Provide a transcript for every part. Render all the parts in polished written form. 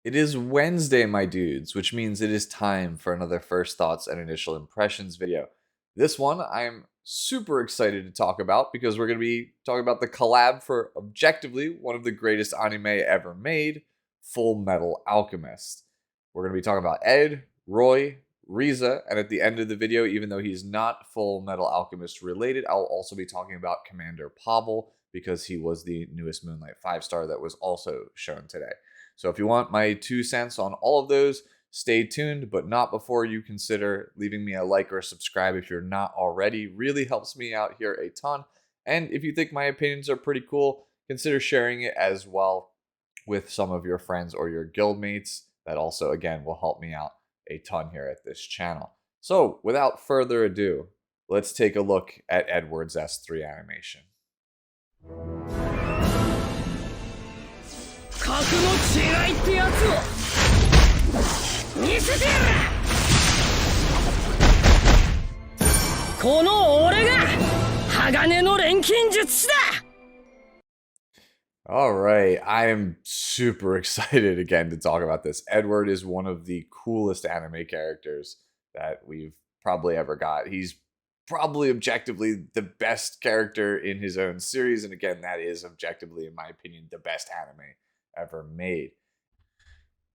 It is Wednesday, my dudes, which means it is time for another first thoughts and initial impressions video. This one I'm super excited to talk about because we're going to be talking about the collab for objectively one of the greatest anime ever made, Fullmetal Alchemist. We're going to be talking about Ed, Roy, Riza, and at the end of the video, even though he's not Fullmetal Alchemist related, I'll also be talking about Commander Pavel because he was the newest Moonlight 5-star that was also shown today. So if you want my 2 cents on all of those, stay tuned, but not before you consider leaving me a like or a subscribe if you're not already. Really helps me out here a ton. And if you think my opinions are pretty cool, consider sharing it as well with some of your friends or your guildmates. That also, again, will help me out a ton here at this channel. So without further ado, let's take a look at Edward's S3 animation. 格の違いってやつを見せてやる。この俺が鋼の錬金術師だ。 All right, I am super excited again to talk about this. Edward is one of the coolest anime characters that we've probably ever got. He's probably objectively the best character in his own series, and again, that is objectively, in my opinion, the best anime ever made.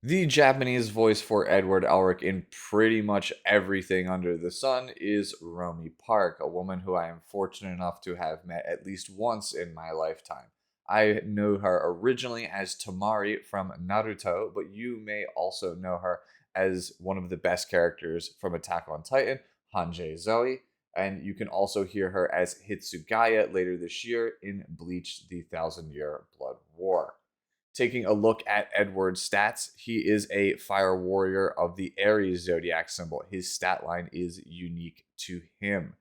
The Japanese voice for Edward Elric in pretty much everything under the sun is Romy Park, a woman who I am fortunate enough to have met at least once in my lifetime. I know her originally as Tamari from Naruto, but you may also know her as one of the best characters from Attack on Titan, Hanji Zoe, and you can also hear her as Hitsugaya later this year in Bleach: The Thousand Year Blood War. Taking a look at Edward's stats, he is a fire warrior of the Aries zodiac symbol. His stat line is unique to him.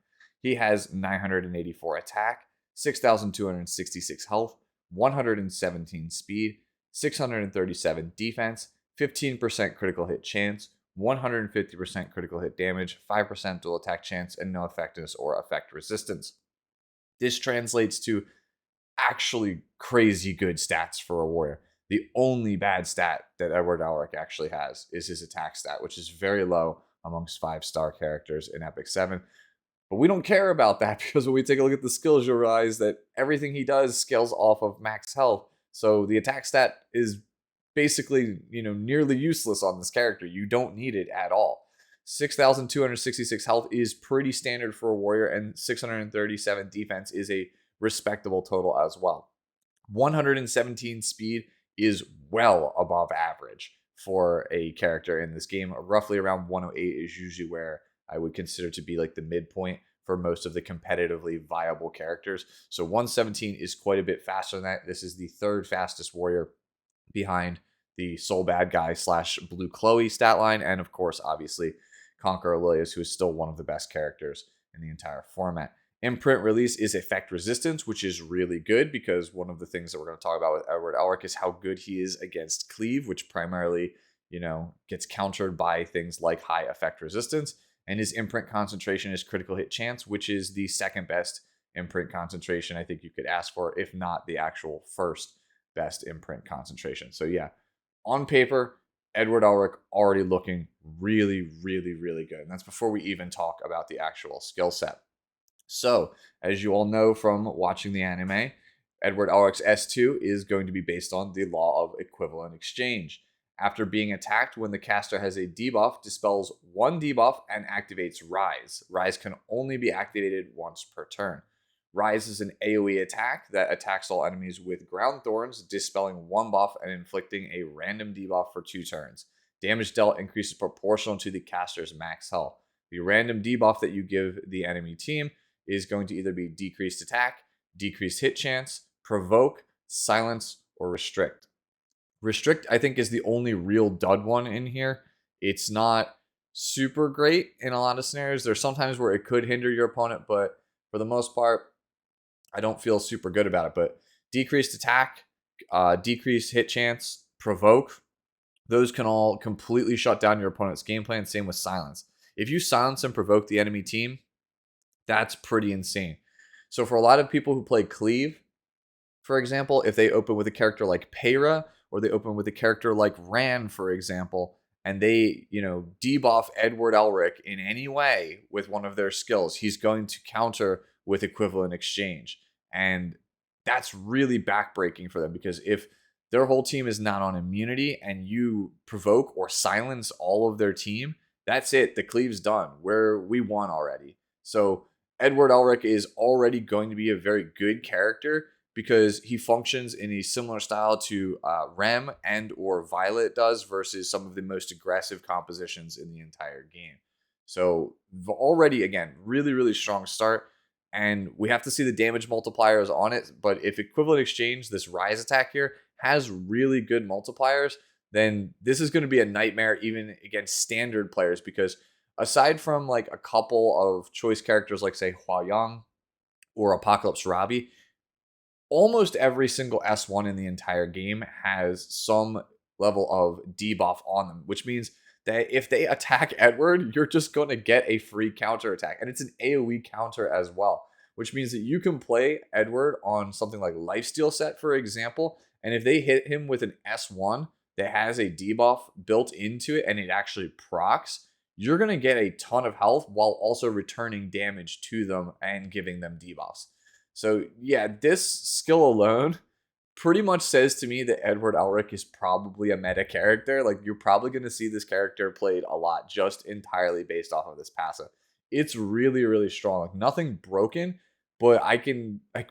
He has 984 attack, 6,266 health, 117 speed, 637 defense, 15% critical hit chance, 150% critical hit damage, 5% dual attack chance, and no effectiveness or effect resistance. This translates to actually crazy good stats for a warrior. The only bad stat that Edward Elric actually has is his attack stat, which is very low amongst 5-star characters in Epic 7. But we don't care about that because when we take a look at the skills, you'll realize that everything he does scales off of max health. So the attack stat is basically, nearly useless on this character. You don't need it at all. 6,266 health is pretty standard for a warrior, and 637 defense is a respectable total as well. 117 speed is well above average for a character in this game. Roughly around 108 is usually where I would consider to be like the midpoint for most of the competitively viable characters. So 117 is quite a bit faster than that. This is the third fastest warrior behind the Soul Bad Guy / Blue Chloe stat line, and of course, obviously, Conqueror Lilius, who is still one of the best characters in the entire format. Imprint release is effect resistance, which is really good because one of the things that we're going to talk about with Edward Elric is how good he is against cleave, which primarily, gets countered by things like high effect resistance. And his imprint concentration is critical hit chance, which is the second best imprint concentration I think you could ask for, if not the actual first best imprint concentration. So yeah, on paper, Edward Elric already looking really, really, really good. And that's before we even talk about the actual skill set. So, as you all know from watching the anime, Edward Elric's S2 is going to be based on the law of equivalent exchange. After being attacked, when the caster has a debuff, dispels one debuff and activates Rise. Rise can only be activated once per turn. Rise is an AoE attack that attacks all enemies with ground thorns, dispelling one buff and inflicting a random debuff for 2 turns. Damage dealt increases proportional to the caster's max health. The random debuff that you give the enemy team is going to either be decreased attack, decreased hit chance, provoke, silence, or restrict. Restrict, I think, is the only real dud one in here. It's not super great in a lot of scenarios. There's sometimes where it could hinder your opponent, but for the most part, I don't feel super good about it. But decreased attack, decreased hit chance, provoke, those can all completely shut down your opponent's game plan. Same with silence. If you silence and provoke the enemy team, that's pretty insane. So for a lot of people who play cleave, for example, if they open with a character like Peyra or they open with a character like Ran, for example, and they, debuff Edward Elric in any way with one of their skills, he's going to counter with equivalent exchange. And that's really backbreaking for them, because if their whole team is not on immunity and you provoke or silence all of their team, that's it. The cleave's done. We won already. So Edward Elric is already going to be a very good character because he functions in a similar style to Rem and or Violet does versus some of the most aggressive compositions in the entire game. So already, again, really, really strong start. And we have to see the damage multipliers on it. But if equivalent exchange, this rise attack here, has really good multipliers, then this is going to be a nightmare even against standard players, because aside from like a couple of choice characters like, say, Hua Yang or Apocalypse Robbie, almost every single S1 in the entire game has some level of debuff on them, which means that if they attack Edward, you're just going to get a free counter attack. And it's an AoE counter as well, which means that you can play Edward on something like Lifesteal Set, for example, and if they hit him with an S1 that has a debuff built into it and it actually procs, you're going to get a ton of health while also returning damage to them and giving them debuffs. So yeah, this skill alone pretty much says to me that Edward Elric is probably a meta character. Like, you're probably going to see this character played a lot just entirely based off of this passive. It's really, really strong. Like, nothing broken, but I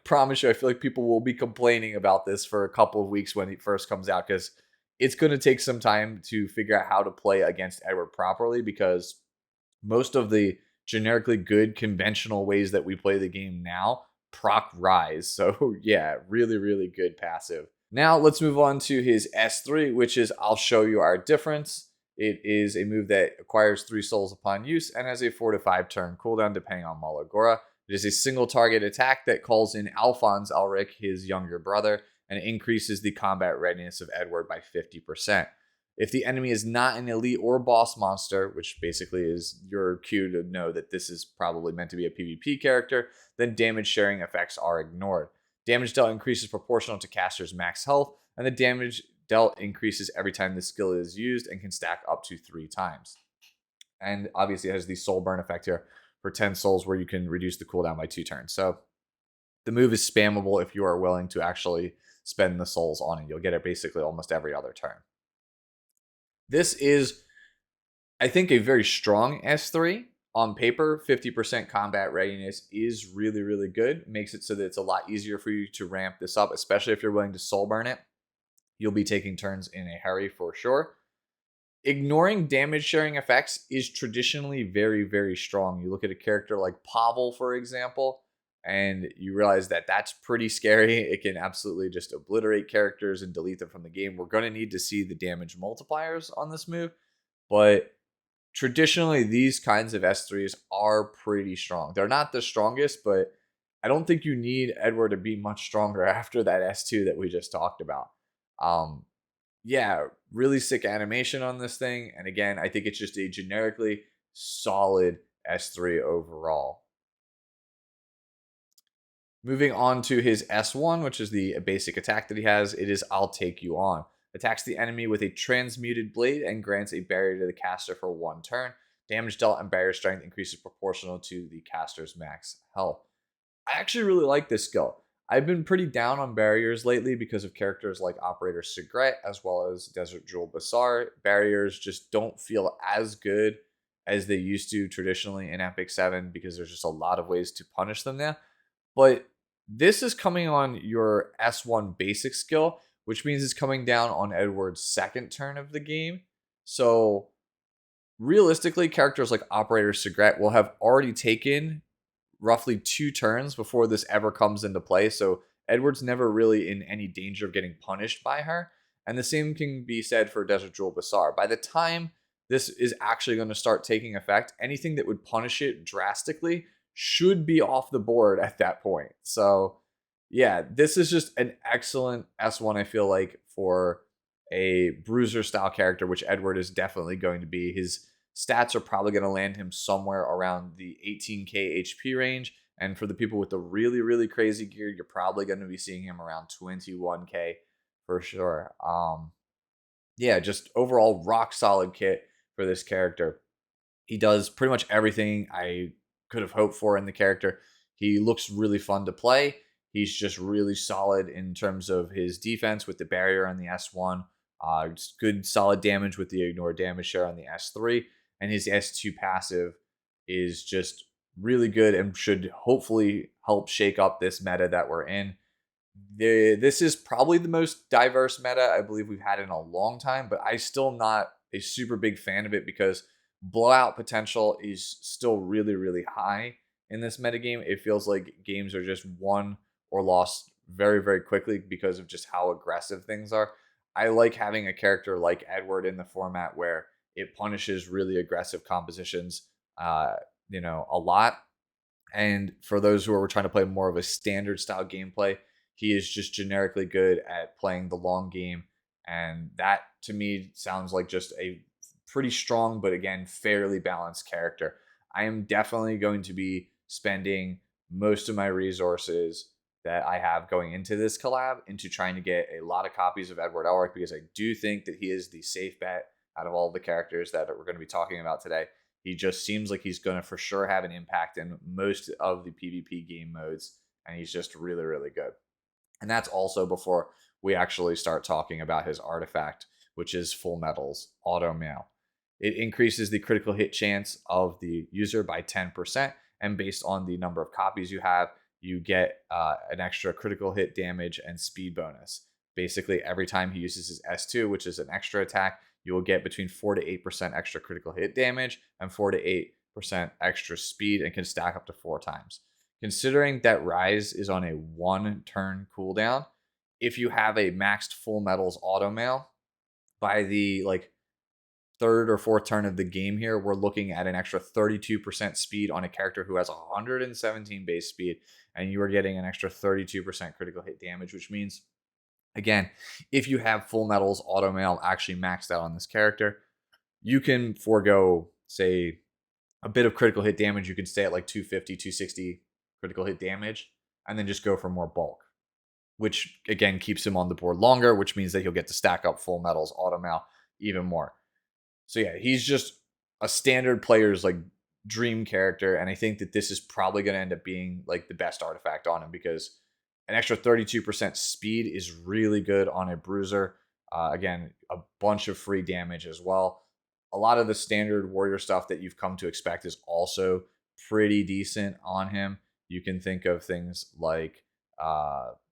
promise you, I feel like people will be complaining about this for a couple of weeks when it first comes out, because it's going to take some time to figure out how to play against Edward properly, because most of the generically good conventional ways that we play the game now proc rise. So yeah, really, really good passive. Now let's move on to his S3, which is I'll show you our difference. It is a move that acquires 3 souls upon use and has a 4 to 5 turn cooldown depending on Malagora. It is a single target attack that calls in Alphonse Elric, his younger brother, and increases the combat readiness of Edward by 50%. If the enemy is not an elite or boss monster, which basically is your cue to know that this is probably meant to be a PvP character, then damage sharing effects are ignored. Damage dealt increases proportional to caster's max health, and the damage dealt increases every time the skill is used and can stack up to 3 times. And obviously it has the soul burn effect here for 10 souls, where you can reduce the cooldown by 2 turns. So the move is spammable if you are willing to actually spend the souls on it. You'll get it basically almost every other turn. This is, I think, a very strong S3. On paper, 50% combat readiness is really, really good. Makes it so that it's a lot easier for you to ramp this up, especially if you're willing to soul burn it. You'll be taking turns in a hurry for sure. Ignoring damage sharing effects is traditionally very, very strong. You look at a character like Pavel, for example, and you realize that that's pretty scary. It can absolutely just obliterate characters and delete them from the game. We're going to need to see the damage multipliers on this move, but traditionally these kinds of S3s are pretty strong. They're not the strongest, but I don't think you need Edward to be much stronger after that S2 that we just talked about. Yeah, really sick animation on this thing. And again, I think it's just a generically solid S3 overall. Moving on to his S1, which is the basic attack that he has, it is I'll Take You On. Attacks the enemy with a transmuted blade and grants a barrier to the caster for 1 turn. Damage dealt and barrier strength increases proportional to the caster's max health. I actually really like this skill. I've been pretty down on barriers lately because of characters like Operator Segret as well as Desert Jewel Bassar. Barriers just don't feel as good as they used to traditionally in Epic 7 because there's just a lot of ways to punish them now. But this is coming on your S1 basic skill, which means it's coming down on Edward's 2nd turn of the game. So realistically, characters like Operator Segret will have already taken roughly 2 turns before this ever comes into play. So Edward's never really in any danger of getting punished by her. And the same can be said for Desert Jewel Bassar. By the time this is actually going to start taking effect, anything that would punish it drastically should be off the board at that point. So yeah, this is just an excellent S1, I feel like, for a bruiser style character, which Edward is definitely going to be. His stats are probably going to land him somewhere around the 18k HP range. And for the people with the really, really crazy gear, you're probably going to be seeing him around 21k for sure. Yeah, just overall rock solid kit for this character. He does pretty much everything I could have hoped for in the character. He looks really fun to play. He's just really solid in terms of his defense with the barrier on the S1. Just good solid damage with the ignore damage share on the S3. And his S2 passive is just really good and should hopefully help shake up this meta that we're in. This is probably the most diverse meta I believe we've had in a long time, but I still not a super big fan of it because blowout potential is still really, really high in this metagame. It feels like games are just won or lost very, very quickly because of just how aggressive things are. I like having a character like Edward in the format where it punishes really aggressive compositions, a lot. And for those who are trying to play more of a standard style gameplay, he is just generically good at playing the long game. And that to me sounds like just a pretty strong, but again, fairly balanced character. I am definitely going to be spending most of my resources that I have going into this collab into trying to get a lot of copies of Edward Elric because I do think that he is the safe bet out of all the characters that we're going to be talking about today. He just seems like he's going to for sure have an impact in most of the PvP game modes, and he's just really, really good. And that's also before we actually start talking about his artifact, which is Fullmetal's Auto Mail. It increases the critical hit chance of the user by 10%, and based on the number of copies you have, you get an extra critical hit damage and speed bonus. Basically, every time he uses his S2, which is an extra attack, you will get between 4 to 8% extra critical hit damage and 4 to 8% extra speed and can stack up to 4 times. Considering that Rise is on a 1-turn cooldown, if you have a maxed Fullmetal's Auto Mail, by the third or fourth turn of the game here, we're looking at an extra 32% speed on a character who has 117 base speed, and you are getting an extra 32% critical hit damage, which means, again, if you have Fullmetal's Auto Mail actually maxed out on this character, you can forego, say, a bit of critical hit damage. You can stay at 250, 260 critical hit damage, and then just go for more bulk, which, again, keeps him on the board longer, which means that he'll get to stack up Fullmetal's Auto Mail even more. So yeah, he's just a standard player's dream character, and I think that this is probably going to end up being the best artifact on him because an extra 32% speed is really good on a bruiser. Again, a bunch of free damage as well. A lot of the standard warrior stuff that you've come to expect is also pretty decent on him. You can think of things like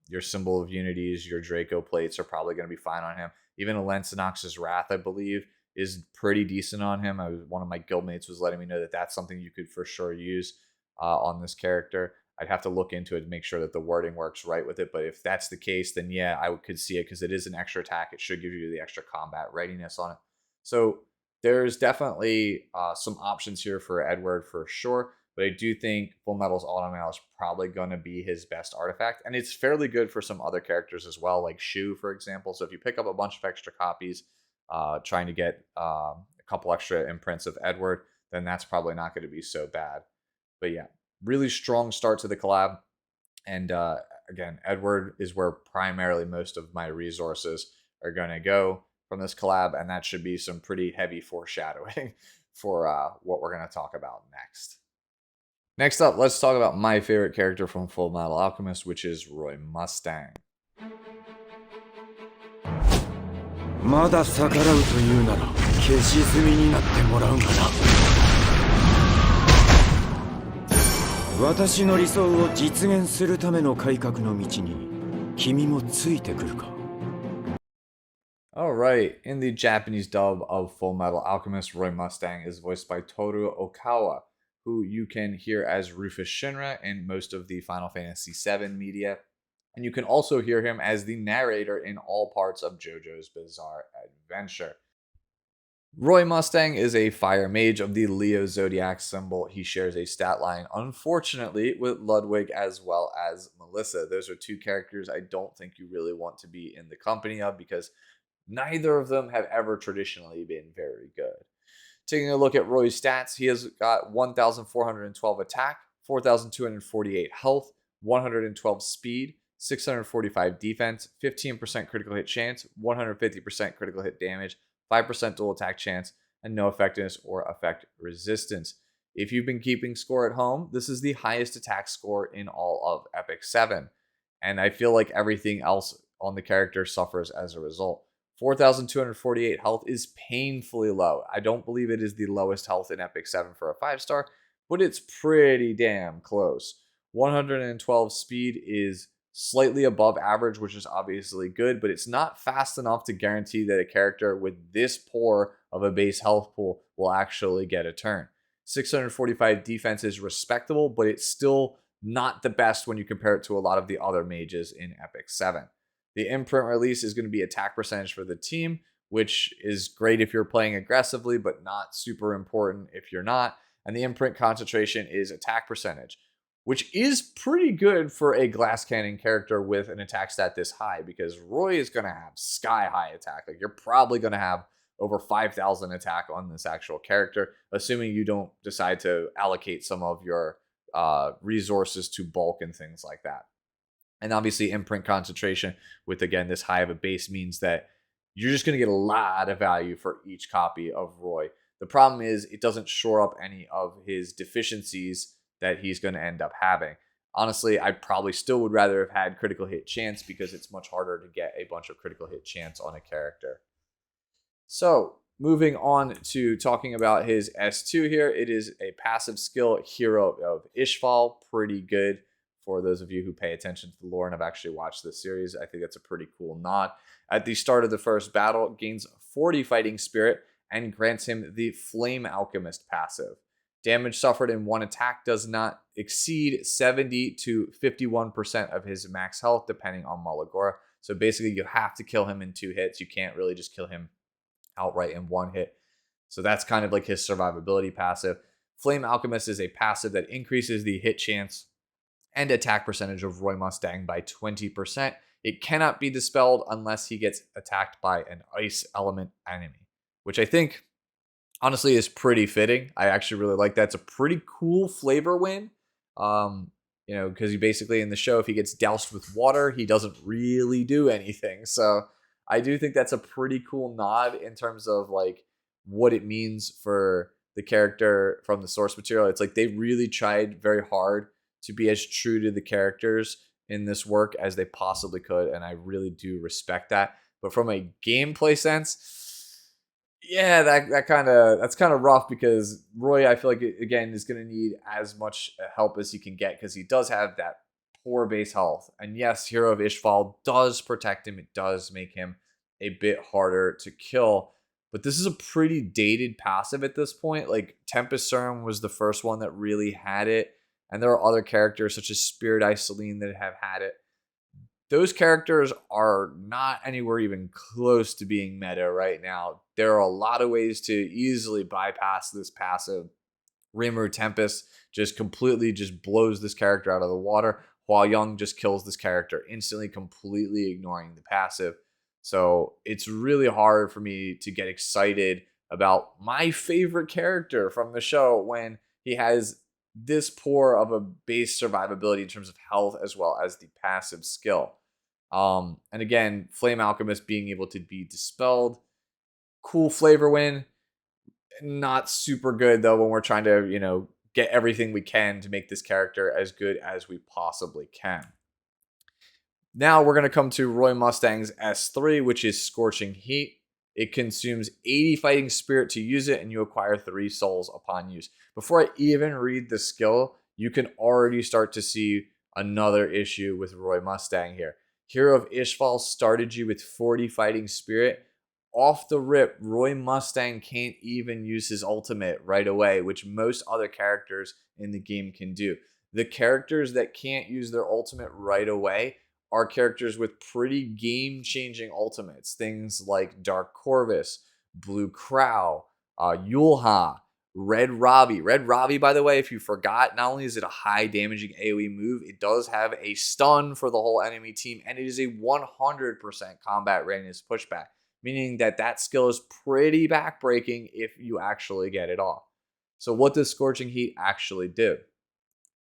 your Symbol of Unities, your Draco plates are probably going to be fine on him. Even a Lensinox's Wrath, I believe, is pretty decent on him. One of my guildmates was letting me know that that's something you could for sure use on this character. I'd have to look into it to make sure that the wording works right with it. But if that's the case, then yeah, I could see it because it is an extra attack. It should give you the extra combat readiness on it. So there's definitely some options here for Edward for sure. But I do think Fullmetal's Auto Mail is probably going to be his best artifact. And it's fairly good for some other characters as well, like Shu, for example. So if you pick up a bunch of extra copies, trying to get a couple extra imprints of Edward, then that's probably not going to be so bad. But yeah, really strong start to the collab. And again, Edward is where primarily most of my resources are going to go from this collab. And that should be some pretty heavy foreshadowing for what we're going to talk about next. Next up, let's talk about my favorite character from Fullmetal Alchemist, which is Roy Mustang. まだ逆らうというなら消し済みになってもらうがな。私の理想を実現するための改革の道に君もついてくるか。 Alright, in the Japanese dub of Fullmetal Alchemist, Roy Mustang is voiced by Toru Okawa, who you can hear as Rufus Shinra in most of the Final Fantasy VII media. And you can also hear him as the narrator in all parts of JoJo's Bizarre Adventure. Roy Mustang is a fire mage of the Leo Zodiac symbol. He shares a stat line, unfortunately, with Ludwig as well as Melissa. Those are two characters I don't think you really want to be in the company of because neither of them have ever traditionally been very good. Taking a look at Roy's stats, he has got 1,412 attack, 4,248 health, 112 speed, 645 defense, 15% critical hit chance, 150% critical hit damage, 5% dual attack chance, and no effectiveness or effect resistance. If you've been keeping score at home, this is the highest attack score in all of Epic 7. And I feel like everything else on the character suffers as a result. 4,248 health is painfully low. I don't believe it is the lowest health in Epic 7 for a 5-star, but it's pretty damn close. 112 speed is slightly above average, which is obviously good, but it's not fast enough to guarantee that a character with this poor of a base health pool will actually get a turn. 645 defense is respectable, but it's still not the best when you compare it to a lot of the other mages in Epic 7. The imprint release is going to be attack percentage for the team, which is great if you're playing aggressively, but not super important if you're not. And the imprint concentration is attack percentage, which is pretty good for a glass cannon character with an attack stat this high, because Roy is going to have sky high attack. Like, you're probably going to have over 5,000 attack on this actual character, assuming you don't decide to allocate some of your resources to bulk and things like that. And obviously imprint concentration with, again, this high of a base means that you're just going to get a lot of value for each copy of Roy. The problem is it doesn't shore up any of his deficiencies that he's going to end up having. Honestly, I probably still would rather have had critical hit chance, because it's much harder to get a bunch of critical hit chance on a character. So moving on to talking about his S2 here, it is a passive skill, Hero of Ishval. Pretty good for those of you who pay attention to the lore and have actually watched this series. I think that's a pretty cool nod. At the start of the first battle, gains 40 fighting spirit and grants him the Flame Alchemist passive. Damage suffered in one attack does not exceed 70 to 51% of his max health, depending on Malagora. So basically, you have to kill him in 2 hits. You can't really just kill him outright in 1 hit. So that's kind of like his survivability passive. Flame Alchemist is a passive that increases the hit chance and attack percentage of Roy Mustang by 20%. It cannot be dispelled unless he gets attacked by an ice element enemy, which I think honestly is pretty fitting. I actually really like that. It's a pretty cool flavor win. Because he basically, in the show, if he gets doused with water, he doesn't really do anything. So I do think that's a pretty cool nod in terms of like what it means for the character from the source material. It's like they really tried very hard to be as true to the characters in this work as they possibly could, and I really do respect that. But from a gameplay sense, yeah, that's kind of rough, because Roy, I feel like, again, is going to need as much help as he can get, because he does have that poor base health. And yes, Hero of Ishval does protect him. It does make him a bit harder to kill. But this is a pretty dated passive at this point. Like, Tempest Serum was the first one that really had it. And there are other characters such as Spirit Isolene that have had it. Those characters are not anywhere even close to being meta right now. There are a lot of ways to easily bypass this passive. Rimuru Tempest just completely just blows this character out of the water. Hua Young just kills this character instantly, completely ignoring the passive. So it's really hard for me to get excited about my favorite character from the show when he has this poor of a base survivability in terms of health, as well as the passive skill. And again, Flame Alchemist being able to be dispelled, cool flavor win. Not super good though when we're trying to, get everything we can to make this character as good as we possibly can. Now we're going to come to Roy Mustang's S3, which is Scorching Heat. It consumes 80 fighting spirit to use it, and you acquire 3 souls upon use. Before I even read the skill, you can already start to see another issue with Roy Mustang here. Hero of Ishval started you with 40 fighting spirit. Off the rip, Roy Mustang can't even use his ultimate right away, which most other characters in the game can do. The characters that can't use their ultimate right away are characters with pretty game-changing ultimates. Things like Dark Corvus, Blue Crow, Yulha, Red Robbie. Red Robbie, by the way, if you forgot, not only is it a high damaging AoE move, it does have a stun for the whole enemy team, and it is a 100% combat readiness pushback, meaning that skill is pretty backbreaking if you actually get it off. So what does Scorching Heat actually do?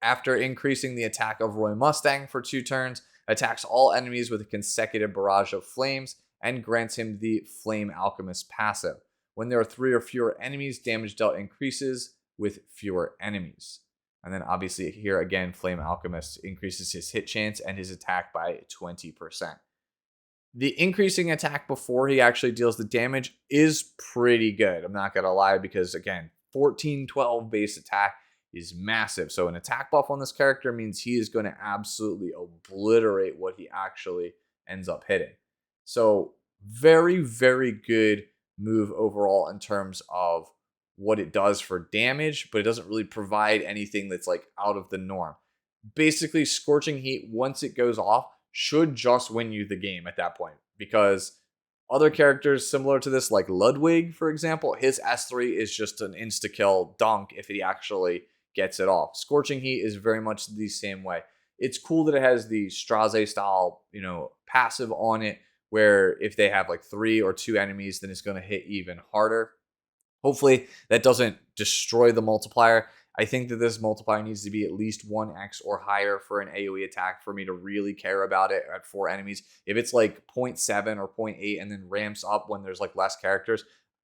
After increasing the attack of Roy Mustang for 2 turns, attacks all enemies with a consecutive barrage of flames, and grants him the Flame Alchemist passive. When there are 3 or fewer enemies, damage dealt increases with fewer enemies. And then obviously here again, Flame Alchemist increases his hit chance and his attack by 20%. The increasing attack before he actually deals the damage is pretty good. I'm not going to lie, because again, 1412 base attack is massive. So an attack buff on this character means he is going to absolutely obliterate what he actually ends up hitting. So very, very good move overall in terms of what it does for damage, but it doesn't really provide anything that's like out of the norm. Basically, Scorching Heat, once it goes off, should just win you the game at that point, because other characters similar to this, like Ludwig, for example, his S3 is just an insta-kill dunk if he actually gets it off. Scorching Heat is very much the same way. It's cool that it has the Straze style, passive on it, where if they have like 3 or 2 enemies, then it's going to hit even harder. Hopefully that doesn't destroy the multiplier. I think that this multiplier needs to be at least 1x or higher for an AoE attack for me to really care about it at 4 enemies. If it's like 0.7 or 0.8 and then ramps up when there's like less characters,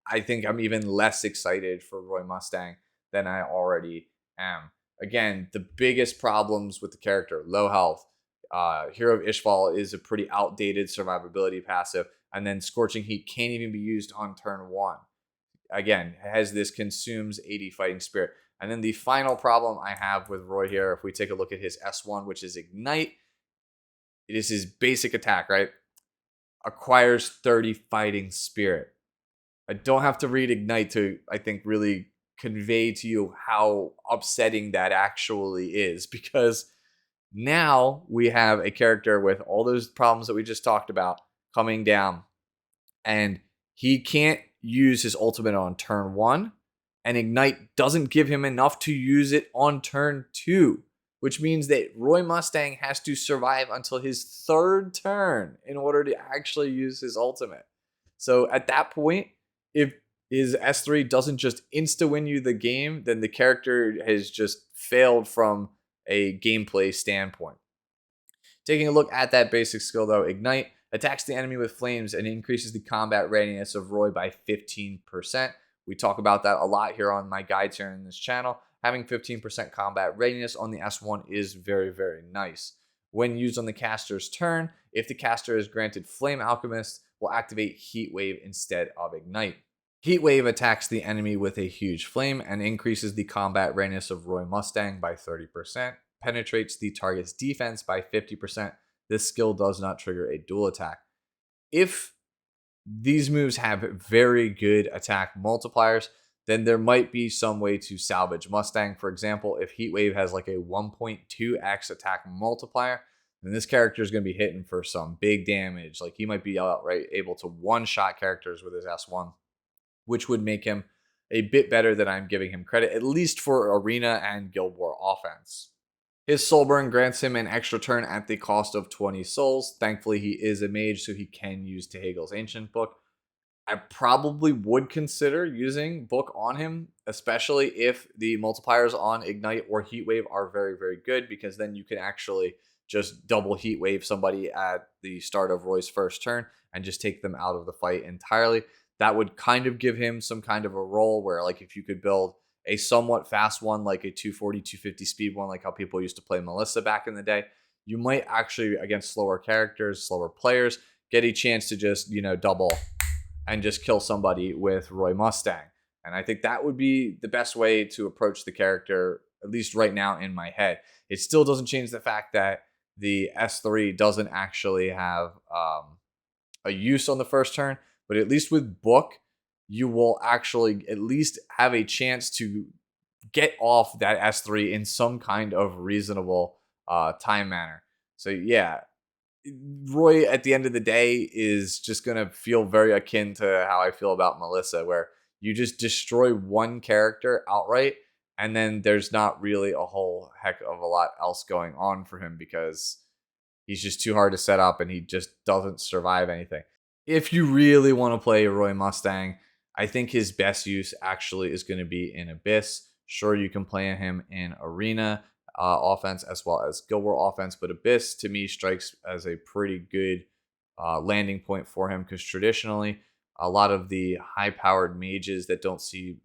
I think I'm even less excited for Roy Mustang than I already am. Again, the biggest problems with the character: low health. Hero of Ishval is a pretty outdated survivability passive, and then Scorching Heat can't even be used on turn 1. Again, has this consumes 80 fighting spirit. And then the final problem I have with Roy here, if we take a look at his S1, which is Ignite, it is his basic attack, right? Acquires 30 fighting spirit. I don't have to read Ignite to, I think, really convey to you how upsetting that actually is, because now we have a character with all those problems that we just talked about coming down, and he can't use his ultimate on turn 1, and Ignite doesn't give him enough to use it on turn 2, which means that Roy Mustang has to survive until his 3rd turn in order to actually use his ultimate. So at that point, if his S3 doesn't just insta-win you the game, then the character has just failed from a gameplay standpoint. Taking a look at that basic skill though, Ignite attacks the enemy with flames and increases the combat readiness of Roy by 15%. We talk about that a lot here on my guides here in this channel. Having 15% combat readiness on the S1 is very, very nice. When used on the caster's turn, if the caster is granted Flame Alchemist, will activate Heat Wave instead of Ignite. Heat Wave attacks the enemy with a huge flame and increases the combat readiness of Roy Mustang by 30%, penetrates the target's defense by 50%. This skill does not trigger a dual attack. If these moves have very good attack multipliers, then there might be some way to salvage Mustang. For example, if Heat Wave has like a 1.2x attack multiplier, then this character is going to be hitting for some big damage. Like he might be outright able to one-shot characters with his S1, which would make him a bit better than I'm giving him credit, at least for Arena and Guild War offense. His Soul Burn grants him an extra turn at the cost of 20 souls. Thankfully, he is a mage, so he can use Tehagel's Ancient Book. I probably would consider using Book on him, especially if the multipliers on Ignite or Heat Wave are very, very good, because then you can actually just double Heat Wave somebody at the start of Roy's first turn and just take them out of the fight entirely. That would kind of give him some kind of a role where, like, if you could build a somewhat fast one, like a 240, 250 speed one, like how people used to play Melissa back in the day, you might actually, against slower characters, slower players, get a chance to just, double and just kill somebody with Roy Mustang. And I think that would be the best way to approach the character, at least right now in my head. It still doesn't change the fact that the S3 doesn't actually have a use on the first turn, but at least with Book, you will actually at least have a chance to get off that S3 in some kind of reasonable time manner. So yeah, Roy at the end of the day is just going to feel very akin to how I feel about Melissa, where you just destroy one character outright, and then there's not really a whole heck of a lot else going on for him because he's just too hard to set up and he just doesn't survive anything. If you really want to play Roy Mustang, I think his best use actually is going to be in Abyss. Sure, you can play him in Arena. offense as well as Guild War offense. But Abyss, to me, strikes as a pretty good landing point for him because traditionally, a lot of the high-powered mages that don't see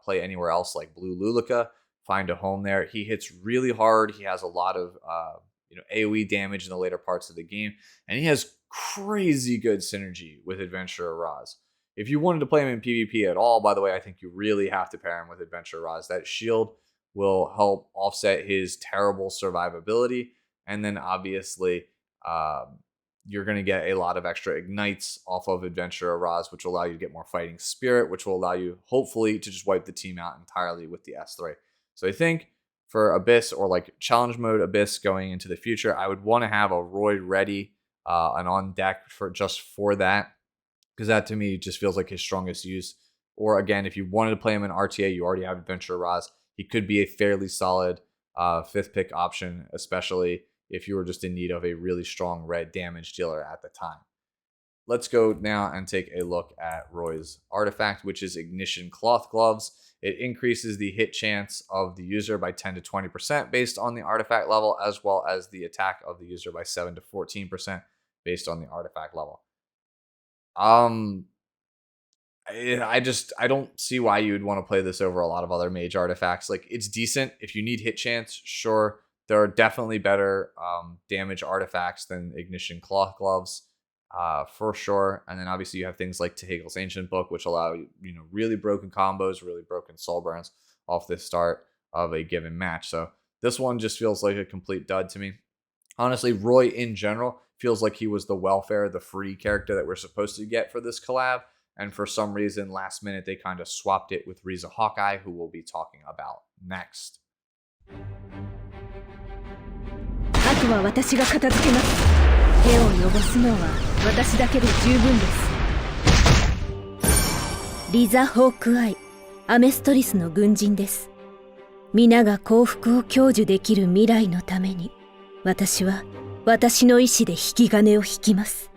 play anywhere else, like Blue Lulika, find a home there. He hits really hard. He has a lot of AoE damage in the later parts of the game, and he has crazy good synergy with Adventurer Raz. If you wanted to play him in PvP at all, by the way, I think you really have to pair him with Adventurer Raz. That shield will help offset his terrible survivability, and then obviously you're going to get a lot of extra ignites off of Adventurer Raz, which will allow you to get more fighting spirit, which will allow you, hopefully, to just wipe the team out entirely with the S3. So I think for Abyss or like challenge mode Abyss going into the future, I would want to have a Royd ready and on deck for that, because that to me just feels like his strongest use. Or again, if you wanted to play him in RTA, you already have Adventurer Raz. He could be a fairly solid 5th pick option, especially if you were just in need of a really strong red damage dealer at the time. Let's go now and take a look at Roy's artifact, which is Ignition Cloth Gloves. It increases the hit chance of the user by 10 to 20% based on the artifact level, as well as the attack of the user by 7 to 14% based on the artifact level. I don't see why you would want to play this over a lot of other mage artifacts. Like, it's decent. If you need hit chance, sure. There are definitely better damage artifacts than Ignition Cloth Gloves, for sure. And then obviously you have things like Tehagel's Ancient Book, which allow really broken combos, really broken soul burns off the start of a given match. So this one just feels like a complete dud to me. Honestly, Roy in general feels like he was the welfare, the free character that we're supposed to get for this collab. And for some reason, last minute, they kind of swapped it with Riza Hawkeye, who we'll be talking about next. あとは私が片付けます。手を汚すのは私だけで十分です。リザ・ホークアイ、アメストリスの軍人です。皆が幸福を享受できる未来のために、私は私の意志で引き金を引きます。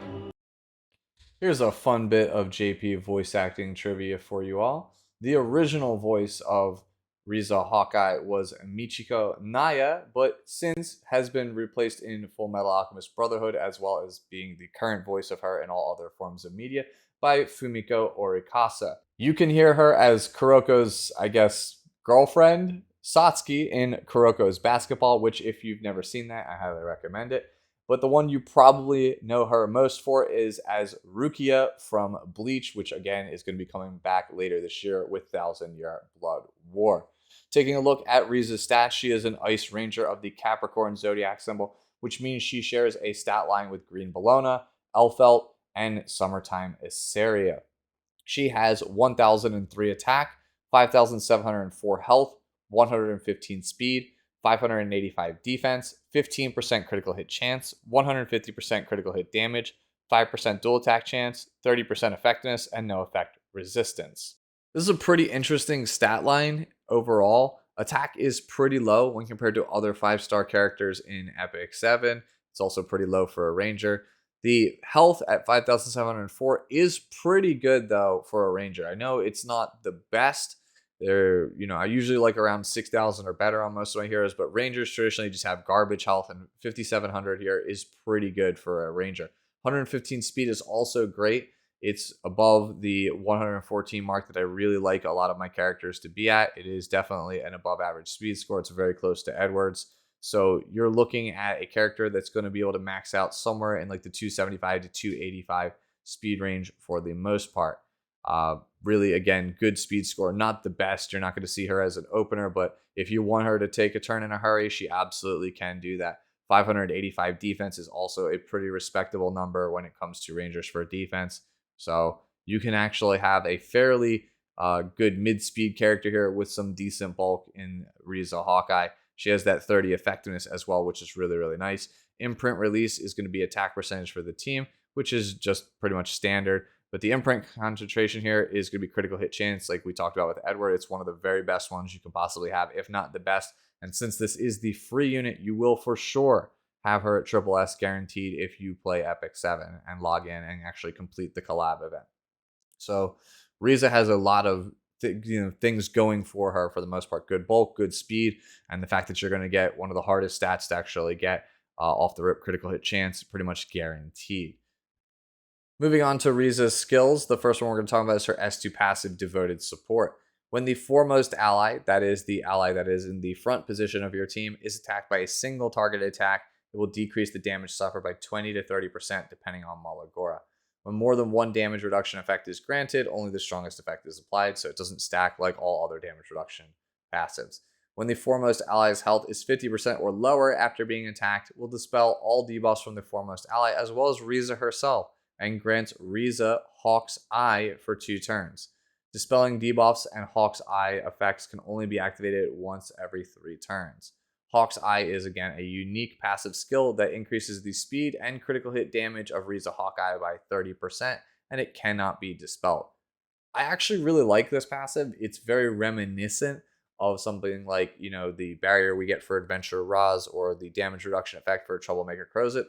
Here's a fun bit of JP voice acting trivia for you all. The original voice of Riza Hawkeye was Michiko Naya, but since has been replaced in Fullmetal Alchemist Brotherhood, as well as being the current voice of her in all other forms of media, by Fumiko Orikasa. You can hear her as Kuroko's, I guess, girlfriend, Satsuki, in Kuroko's Basketball, which if you've never seen that, I highly recommend it. But the one you probably know her most for is as Rukia from Bleach, which again is going to be coming back later this year with 1,000-Year Blood War. Taking a look at Riza's stats, she is an Ice Ranger of the Capricorn Zodiac symbol, which means she shares a stat line with Green Bellona, Elfelt, and Summertime Issaria. She has 1,003 attack, 5,704 health, 115 speed, 585 defense, 15% critical hit chance, 150% critical hit damage, 5% dual attack chance, 30% effectiveness, and no effect resistance. This is a pretty interesting stat line overall. Attack is pretty low when compared to other 5-star characters in Epic 7. It's also pretty low for a Ranger. The health at 5,704 is pretty good, though, for a Ranger. I know it's not the best. They're, I usually like around 6,000 or better on most of my heroes, but Rangers traditionally just have garbage health, and 5,700 here is pretty good for a Ranger. 115 speed is also great. It's above the 114 mark that I really like a lot of my characters to be at. It is definitely an above average speed score. It's very close to Edward's. So you're looking at a character that's going to be able to max out somewhere in like the 275 to 285 speed range for the most part. Really, again, good speed score. Not the best. You're not going to see her as an opener, but if you want her to take a turn in a hurry, she absolutely can do that. 585 defense is also a pretty respectable number when it comes to Rangers for defense. So you can actually have a fairly good mid-speed character here with some decent bulk in Riza Hawkeye. She has that 30 effectiveness as well, which is really, really nice. Imprint release is going to be attack percentage for the team, which is just pretty much standard. But the imprint concentration here is going to be critical hit chance, like we talked about with Edward. It's one of the very best ones you can possibly have, if not the best. And since this is the free unit, you will for sure have her at Triple S guaranteed if you play Epic 7 and log in and actually complete the collab event. So Riza has a lot of things going for her for the most part. Good bulk, good speed, and the fact that you're going to get one of the hardest stats to actually get off the rip, critical hit chance, pretty much guaranteed. Moving on to Riza's skills, the first one we're going to talk about is her S2 passive, Devoted Support. When the foremost ally, that is the ally that is in the front position of your team, is attacked by a single targeted attack, it will decrease the damage suffered by 20 to 30% depending on Malagora. When more than one damage reduction effect is granted, only the strongest effect is applied, so it doesn't stack like all other damage reduction passives. When the foremost ally's health is 50% or lower after being attacked, will dispel all debuffs from the foremost ally as well as Riza herself, and grants Riza Hawk's Eye for 2 turns. Dispelling debuffs and Hawk's Eye effects can only be activated once every 3 turns. Hawk's Eye is, again, a unique passive skill that increases the speed and critical hit damage of Riza Hawkeye by 30%, and it cannot be dispelled. I actually really like this passive. It's very reminiscent of something like, the barrier we get for Adventurer Raz or the damage reduction effect for Troublemaker Crozet.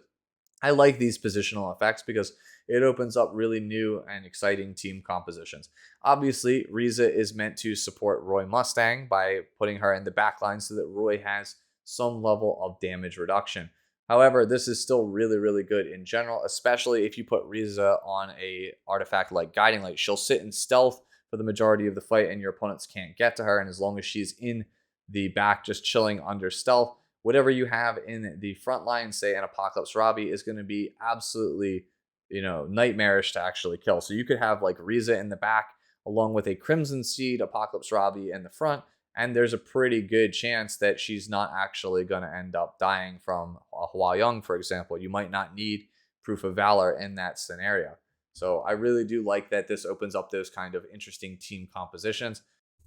I like these positional effects because it opens up really new and exciting team compositions. Obviously, Riza is meant to support Roy Mustang by putting her in the backline so that Roy has some level of damage reduction. However, this is still really, really good in general, especially if you put Riza on a artifact like Guiding Light. She'll sit in stealth for the majority of the fight and your opponents can't get to her, and as long as she's in the back just chilling under stealth, whatever you have in the front line, say an Apocalypse Robbie, is going to be absolutely, nightmarish to actually kill. So you could have like Riza in the back along with a Crimson Seed Apocalypse Robbie in the front, and there's a pretty good chance that she's not actually going to end up dying from a Hua Young, for example. You might not need Proof of Valor in that scenario. So I really do like that this opens up those kind of interesting team compositions.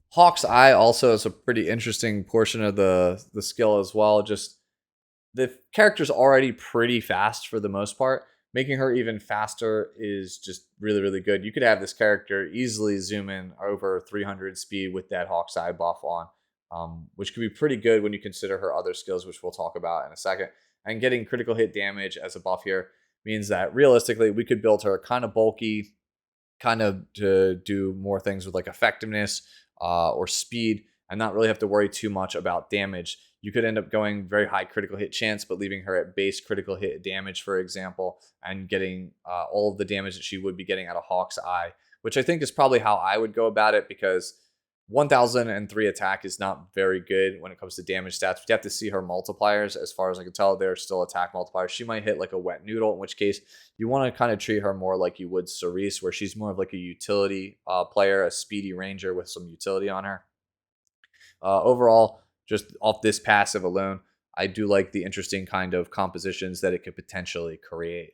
Hawk's Eye also is a pretty interesting portion of the skill as well. Just the character's already pretty fast for the most part. Making her even faster is just really, really good. You could have this character easily zoom in over 300 speed with that Hawk's Eye buff on, which could be pretty good when you consider her other skills, which we'll talk about in a second. And getting critical hit damage as a buff here means that realistically we could build her kind of bulky, kind of to do more things with like effectiveness or speed and not really have to worry too much about damage. You could end up going very high critical hit chance, but leaving her at base critical hit damage, for example, and getting all of the damage that she would be getting out of Hawk's Eye, which I think is probably how I would go about it, because 1003 attack is not very good when it comes to damage stats. You have to see her multipliers. As far as I can tell, they're still attack multipliers. She might hit like a wet noodle, in which case you want to kind of treat her more like you would Cerise, where she's more of like a utility player, a speedy ranger with some utility on her. Overall, just off this passive alone, I do like the interesting kind of compositions that it could potentially create.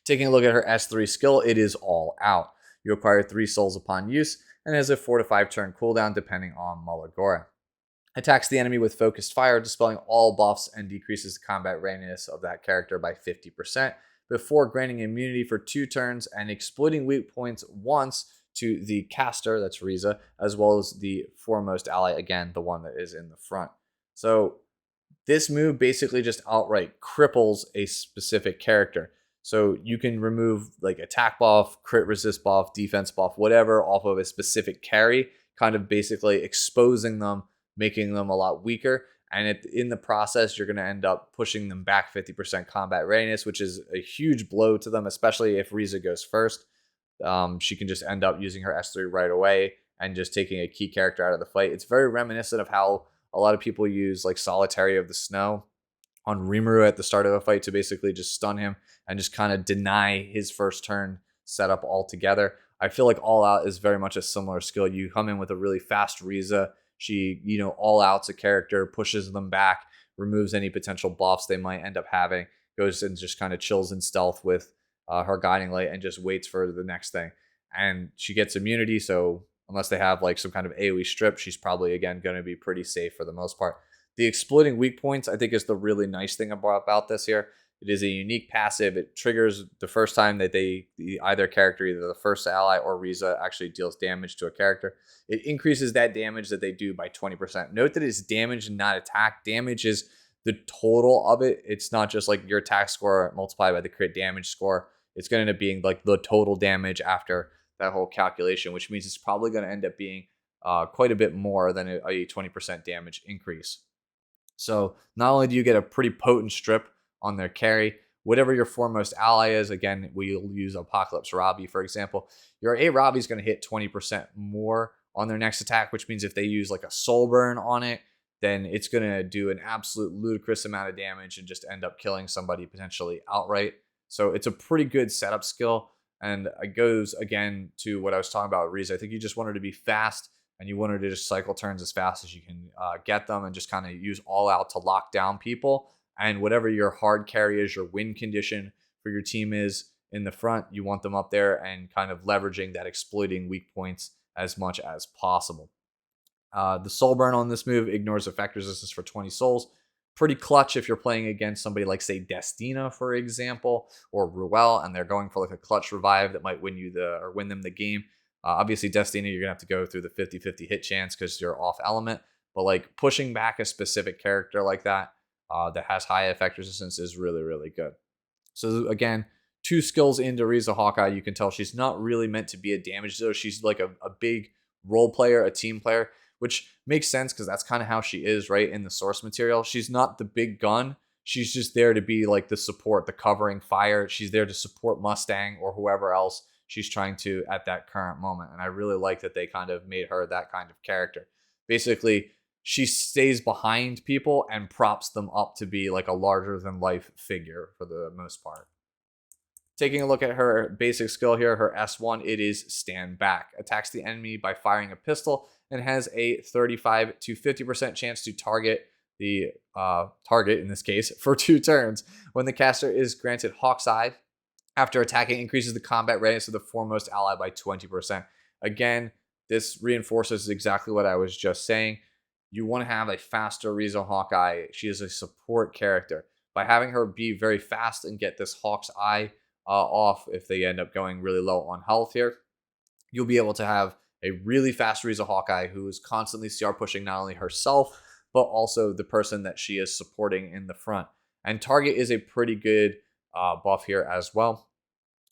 Taking a look at her S3 skill, it is all out. You acquire 3 souls upon use, and has a 4 to 5 turn cooldown depending on Malagora. Attacks the enemy with focused fire, dispelling all buffs, and decreases the combat readiness of that character by 50%, before granting immunity for 2 turns and exploiting weak points once to the caster, that's Riza, as well as the foremost ally, again, the one that is in the front. So this move basically just outright cripples a specific character. So you can remove like attack buff, crit resist buff, defense buff, whatever off of a specific carry, kind of basically exposing them, making them a lot weaker. And in the process, you're going to end up pushing them back 50% combat readiness, which is a huge blow to them, especially if Riza goes first. She can just end up using her S3 right away and just taking a key character out of the fight. It's very reminiscent of how a lot of people use like Solitary of the Snow on Rimuru at the start of a fight to basically just stun him and just kind of deny his first turn setup altogether. I feel like All Out is very much a similar skill. You come in with a really fast Riza. She, all out's a character, pushes them back, removes any potential buffs they might end up having, goes and just kind of chills in stealth with her Guiding Light and just waits for the next thing. And she gets immunity, so unless they have like some kind of AoE strip, she's probably, again, going to be pretty safe for the most part. The exploiting weak points, I think, is the really nice thing about this here. It is a unique passive. It triggers the first time that either character, either the first ally or Riza, actually deals damage to a character. It increases that damage that they do by 20%. Note that it's damage and not attack. Damage is the total of it. It's not just like your attack score multiplied by the crit damage score. It's going to end up being like the total damage after that whole calculation, which means it's probably going to end up being quite a bit more than a 20% damage increase. So not only do you get a pretty potent strip on their carry, whatever your foremost ally is, again, we'll use Apocalypse Robbie, for example, your A Robbie is going to hit 20% more on their next attack, which means if they use like a soul burn on it, then it's going to do an absolute ludicrous amount of damage and just end up killing somebody potentially outright. So it's a pretty good setup skill. And it goes again to what I was talking about with Riza. I think you just want her to be fast and you want her to just cycle turns as fast as you can get them and just kind of use all out to lock down people. And whatever your hard carry is, your win condition for your team is in the front, you want them up there and kind of leveraging that, exploiting weak points as much as possible. The soul burn on this move ignores effect resistance for 20 souls. Pretty clutch if you're playing against somebody like, say, Destina, for example, or Ruel, and they're going for like a clutch revive that might win them the game. Obviously, Destina, you're gonna have to go through the 50-50 hit chance because you're off element. But like pushing back a specific character like that that has high effect resistance is really, really good. So again, 2 skills into Riza Hawkeye, you can tell she's not really meant to be a damage dealer. She's like a big role player, a team player, which makes sense because that's kind of how she is, right? In the source material, she's not the big gun. She's just there to be like the support, the covering fire. She's there to support Mustang or whoever else she's trying to at that current moment. And I really like that they kind of made her that kind of character. Basically, she stays behind people and props them up to be like a larger than life figure for the most part. Taking a look at her basic skill here, her S1, it is Stand Back. Attacks the enemy by firing a pistol and has a 35 to 50% chance to target the target, in this case, for 2 turns. When the caster is granted Hawk's Eye, after attacking, increases the combat readiness of the foremost ally by 20%. Again, this reinforces exactly what I was just saying. You want to have a faster Riza Hawkeye. She is a support character. By having her be very fast and get this Hawk's Eye off, if they end up going really low on health here, you'll be able to have a really fast Riza Hawkeye who is constantly CR pushing not only herself, but also the person that she is supporting in the front. And target is a pretty good buff here as well.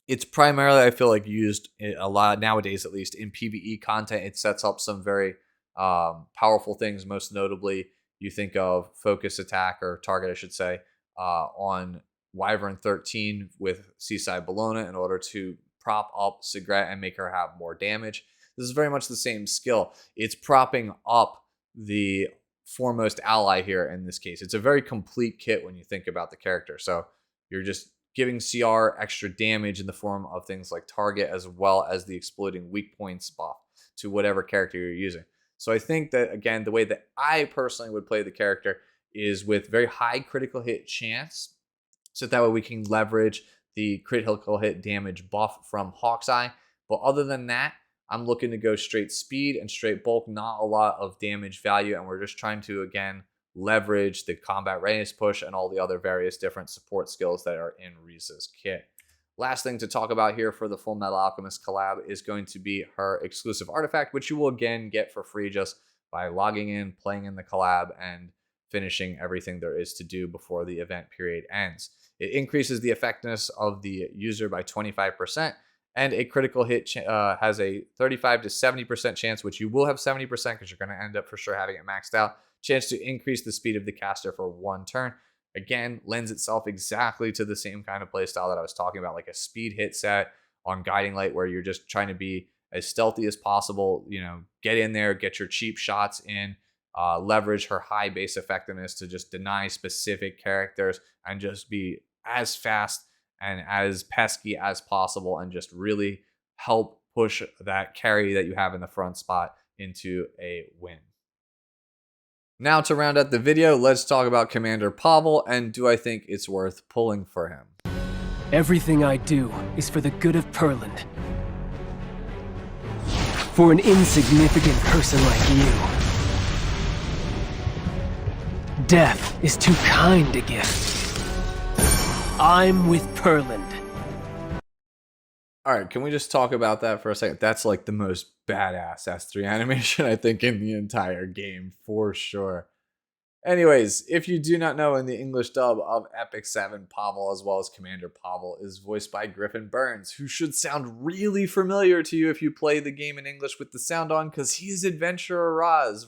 It's primarily, I feel like, used a lot nowadays, at least in PvE content. It sets up some very powerful things. Most notably, you think of focus attack, or target, I should say, on Wyvern 13 with Seaside Bologna in order to prop up Sigret and make her have more damage. This is very much the same skill. It's propping up the foremost ally here in this case. It's a very complete kit when you think about the character. So you're just giving CR extra damage in the form of things like target, as well as the exploiting weak points buff to whatever character you're using. So I think that, again, the way that I personally would play the character is with very high critical hit chance, so that way we can leverage the critical hit damage buff from Hawk's Eye. But other than that, I'm looking to go straight speed and straight bulk, not a lot of damage value, and we're just trying to, again, leverage the combat readiness push and all the other various different support skills that are in Riza's kit. Last thing to talk about here for the Fullmetal Alchemist collab is going to be her exclusive artifact, which you will again get for free just by logging in, playing in the collab, and finishing everything there is to do before the event period ends. It increases the effectiveness of the user by 25%, and a critical hit has a 35 to 70% chance, which you will have 70% because you're going to end up for sure having it maxed out, chance to increase the speed of the caster for 1 turn. Again, lends itself exactly to the same kind of playstyle that I was talking about, like a speed hit set on Guiding Light, where you're just trying to be as stealthy as possible, get in there, get your cheap shots in, leverage her high base effectiveness to just deny specific characters and just be as fast and as pesky as possible, and just really help push that carry that you have in the front spot into a win. Now, to round out the video, let's talk about Commander Pavel, and do I think it's worth pulling for him? Everything I do is for the good of Perland. For an insignificant person like you, death is too kind a gift. I'm with Perland. All right, can we just talk about that for a second? That's like the most badass S3 animation, I think, in the entire game, for sure. Anyways, if you do not know, in the English dub of Epic 7, Pavel, as well as Commander Pavel, is voiced by Griffin Burns, who should sound really familiar to you if you play the game in English with the sound on, because he is Adventurer Raz,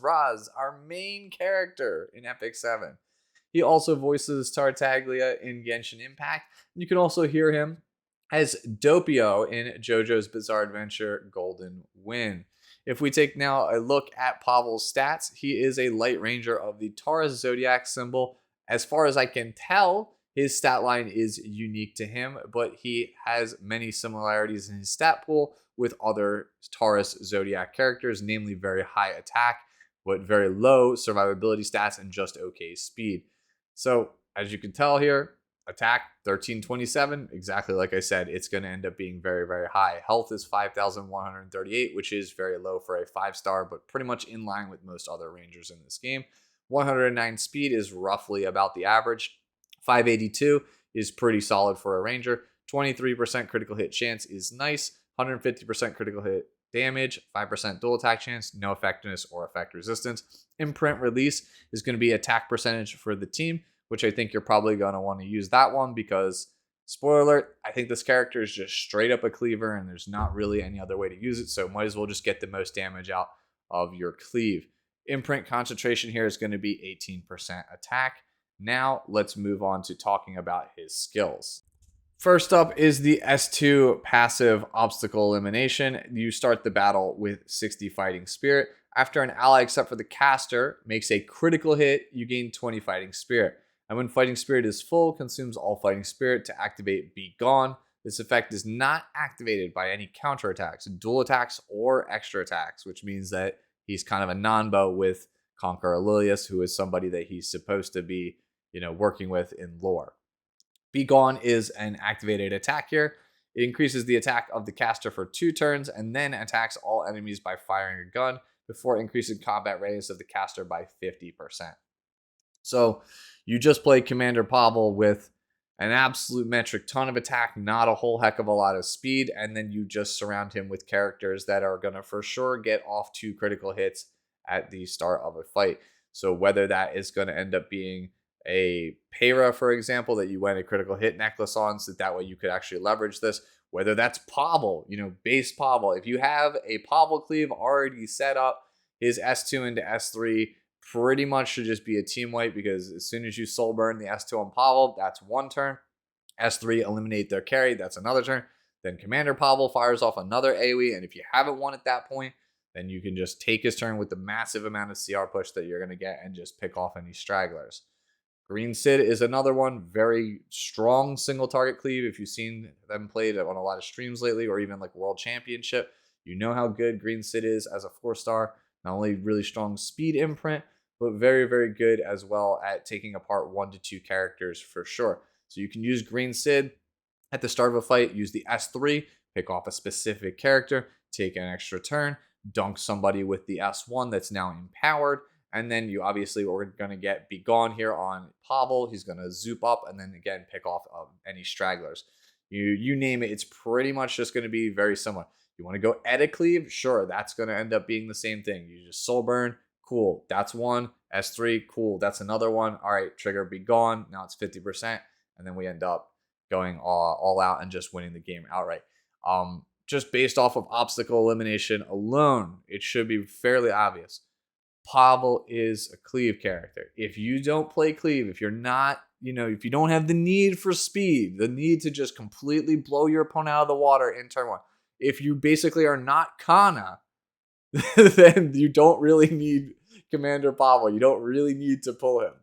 our main character in Epic 7. He also voices Tartaglia in Genshin Impact, and you can also hear him as Doppio in JoJo's Bizarre Adventure Golden Wind. If we take now a look at Pavel's stats, he is a light ranger of the Taurus zodiac symbol. As far as I can tell, his stat line is unique to him, but he has many similarities in his stat pool with other Taurus zodiac characters, namely very high attack, but very low survivability stats and just okay speed. So as you can tell here, attack 1327, exactly like I said, it's going to end up being very, very high. Health is 5,138, which is very low for a 5-star, but pretty much in line with most other rangers in this game. 109 speed is roughly about the average. 582 is pretty solid for a ranger. 23% critical hit chance is nice. 150% critical hit damage, 5% dual attack chance, no effectiveness or effect resistance. Imprint release is going to be attack percentage for the team, which I think you're probably going to want to use that one because, spoiler alert, I think this character is just straight up a cleaver and there's not really any other way to use it, so might as well just get the most damage out of your cleave. Imprint concentration here is going to be 18% attack. Now let's move on to talking about his skills. First up is the S2 passive obstacle elimination. You start the battle with 60 fighting spirit. After an ally, except for the caster, makes a critical hit, you gain 20 fighting spirit. And when fighting spirit is full, consumes all fighting spirit to activate Be Gone. This effect is not activated by any counter attacks, dual attacks, or extra attacks, which means that he's kind of a non-bow with Conqueror Lilius, who is somebody that he's supposed to be, working with in lore. Be Gone is an activated attack here. It increases the attack of the caster for 2 turns and then attacks all enemies by firing a gun before increasing combat radius of the caster by 50%. So you just play Commander Pavel with an absolute metric ton of attack, not a whole heck of a lot of speed, and then you just surround him with characters that are going to for sure get off 2 critical hits at the start of a fight. So whether that is going to end up being a Pera, for example, that you went a critical hit necklace on, so that way you could actually leverage this. Whether that's Pavel, base Pavel. If you have a Pavel cleave already set up, his S2 into S3 pretty much should just be a team wipe, because as soon as you soul burn the S2 on Pavel, that's 1 turn. S3 eliminate their carry, that's another turn. Then Commander Pavel fires off another AoE, and if you haven't won at that point, then you can just take his turn with the massive amount of CR push that you're going to get and just pick off any stragglers. Green Sid is another one, very strong single target cleave. If you've seen them played on a lot of streams lately, or even like World Championship, you know how good Green Sid is as a 4-star. Not only really strong speed imprint, but very, very good as well at taking apart 1 to 2 characters for sure. So you can use Green Sid at the start of a fight, use the S3, pick off a specific character, take an extra turn, dunk somebody with the S1 that's now empowered, and then you obviously are going to get Be Gone here on Pavel. He's going to zoop up and then again pick off any stragglers. You name it, it's pretty much just going to be very similar. You want to go edit cleave? Sure, that's going to end up being the same thing. You just soul burn, cool, that's 1. S3, cool, that's another 1. All right, trigger Be Gone, now it's 50%, and then we end up going all out and just winning the game outright. Just based off of obstacle elimination alone, it should be fairly obvious. Pavel is a cleave character. If you don't play cleave, if you're not, if you don't have the need for speed, the need to just completely blow your opponent out of the water in turn 1, if you basically are not Kana, then you don't really need Commander Pavel. You don't really need to pull him.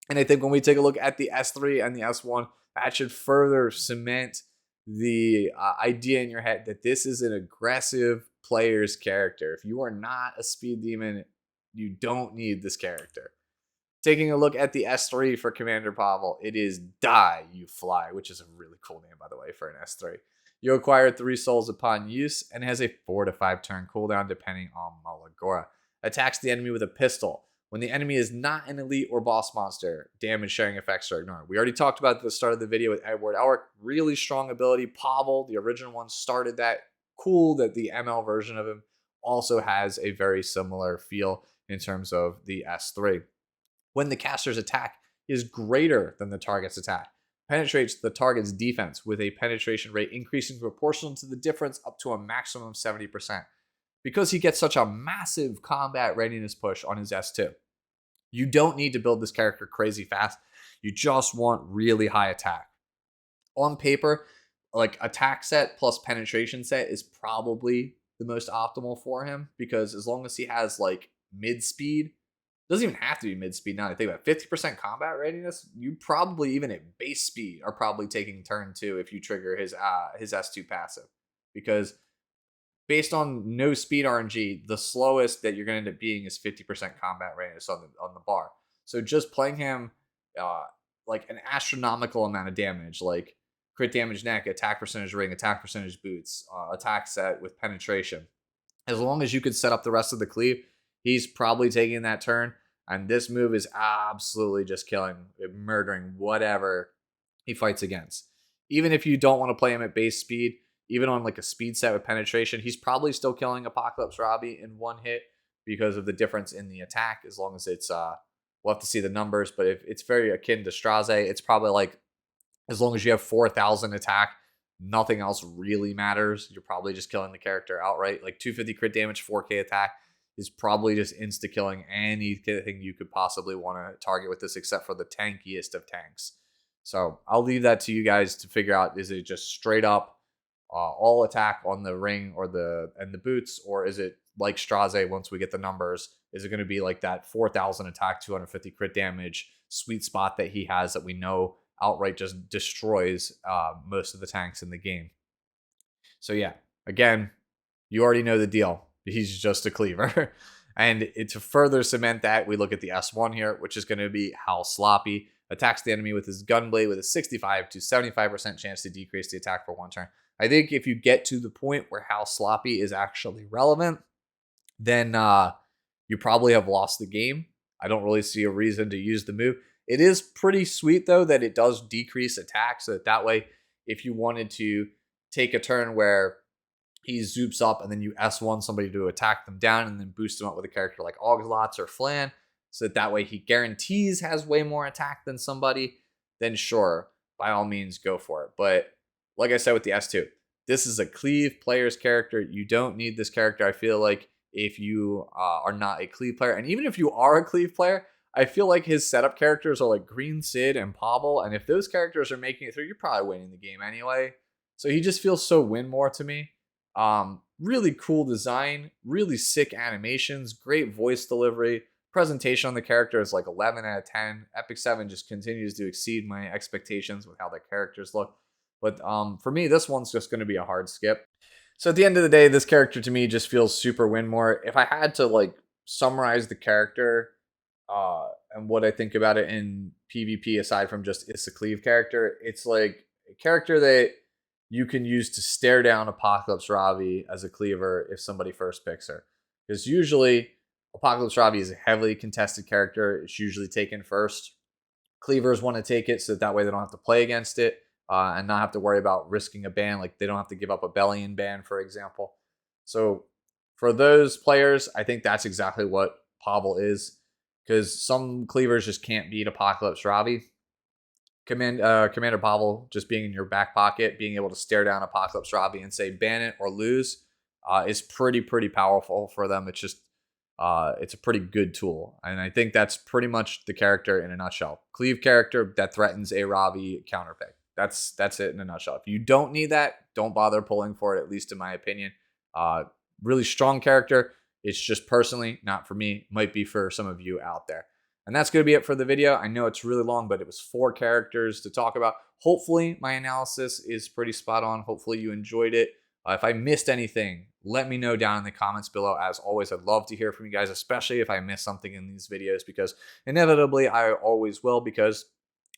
And I think when we take a look at the S3 and the S1, that should further cement the idea in your head that this is an aggressive player's character. If you are not a speed demon, you don't need this character. Taking a look at the S3 for Commander Pavel, it is Die, You Fly, which is a really cool name, by the way, for an S3. You acquire 3 souls upon use and has a 4 to 5 turn cooldown depending on Malagora. Attacks the enemy with a pistol. When the enemy is not an elite or boss monster, damage sharing effects are ignored. We already talked about at the start of the video with Edward Elric. Really strong ability. Pavel, the original one, started that. Cool that the ML version of him also has a very similar feel in terms of the S3. When the caster's attack is greater than the target's attack, penetrates the target's defense with a penetration rate increasing proportional to the difference up to a maximum of 70%. Because he gets such a massive combat readiness push on his S2, you don't need to build this character crazy fast. You just want really high attack. On paper, like attack set plus penetration set is probably the most optimal for him, because as long as he has like mid speed, doesn't even have to be mid speed now that I think about 50% combat readiness, you probably even at base speed are probably taking turn 2 if you trigger his S2 passive, because based on no speed RNG, the slowest that you're going to end up being is 50% combat readiness on the bar. So just playing him like an astronomical amount of damage, like crit damage neck, attack percentage ring, attack percentage boots, attack set with penetration. As long as you could set up the rest of the cleave, he's probably taking that turn. And this move is absolutely just killing, murdering whatever he fights against. Even if you don't want to play him at base speed, even on like a speed set with penetration, he's probably still killing Apocalypse Robbie in one hit because of the difference in the attack. As long as it's, we'll have to see the numbers, but if it's very akin to Straze, it's probably like, as long as you have 4,000 attack, nothing else really matters. You're probably just killing the character outright. Like 250 crit damage, 4K attack is probably just insta-killing anything you could possibly want to target with this, except for the tankiest of tanks. So I'll leave that to you guys to figure out, is it just straight up all attack on the ring or the boots, or is it like Straze once we get the numbers? Is it going to be like that 4,000 attack, 250 crit damage sweet spot that he has that we know outright just destroys most of the tanks in the game? So yeah, again, you already know the deal. He's just a cleaver. And to further cement that, we look at the S1 here, which is going to be how Sloppy attacks the enemy with his gunblade with a 65 to 75% chance to decrease the attack for one turn. I think if you get to the point where how Sloppy is actually relevant, then you probably have lost the game. I don't really see a reason to use the move. It is pretty sweet, though, that it does decrease attack, so that way, if you wanted to take a turn where he zoops up and then you S1 somebody to attack them down and then boost them up with a character like Augslots or Flan, so that way he guarantees has way more attack than somebody, then sure, by all means, go for it. But like I said with the S2, this is a cleave player's character. You don't need this character, I feel like, if you are not a cleave player. And even if you are a cleave player, I feel like his setup characters are like Green Sid and Pavel. And if those characters are making it through, you're probably winning the game anyway. So he just feels so win more to me. Really cool design, really sick animations, great voice delivery. Presentation on the character is like 11 out of 10. Epic 7 just continues to exceed my expectations with how the characters look. But for me, this one's just going to be a hard skip. So at the end of the day, this character to me just feels super win more. If I had to like summarize the character and what I think about it in PvP, aside from just it's a cleave character, it's like a character that you can use to stare down Apocalypse Robbie as a cleaver if somebody first picks her. Because usually Apocalypse Robbie is a heavily contested character. It's usually taken first. Cleavers want to take it so that way they don't have to play against it and not have to worry about risking a ban. Like they don't have to give up a Bellion ban, for example. So for those players, I think that's exactly what Pavel is. Because some cleavers just can't beat Apocalypse Robbie. Commander Pavel just being in your back pocket, being able to stare down Apocalypse Robbie and say ban it or lose is pretty powerful for them. It's just it's a pretty good tool, and I think that's pretty much the character in a nutshell. Cleave character that threatens a Robbie counterpick. That's it in a nutshell. If you don't need that, don't bother pulling for it, at least in my opinion. Really strong character. It's just personally not for me. Might be for some of you out there. And that's going to be it for the video. I know it's really long, but it was 4 characters to talk about. Hopefully my analysis is pretty spot on. Hopefully you enjoyed it. If I missed anything, let me know down in the comments below. As always, I'd love to hear from you guys, especially if I missed something in these videos, because inevitably I always will, because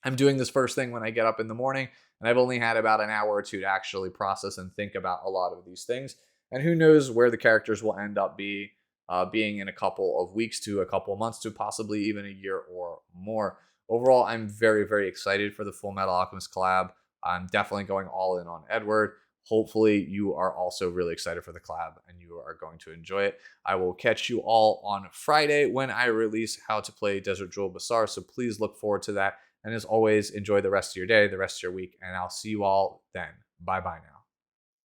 I'm doing this first thing when I get up in the morning, and I've only had about an hour or two to actually process and think about a lot of these things. And who knows where the characters will end up being in a couple of weeks to a couple of months to possibly even a year or more. Overall, I'm very excited for the Fullmetal Alchemist collab. I'm definitely going all in on Edward. Hopefully you are also really excited for the collab and you are going to enjoy it. I will catch you all on Friday when I release How to Play Desert Jewel Basar, so please look forward to that. And as always, enjoy the rest of your day, the rest of your week, and I'll see you all then. Bye-bye now.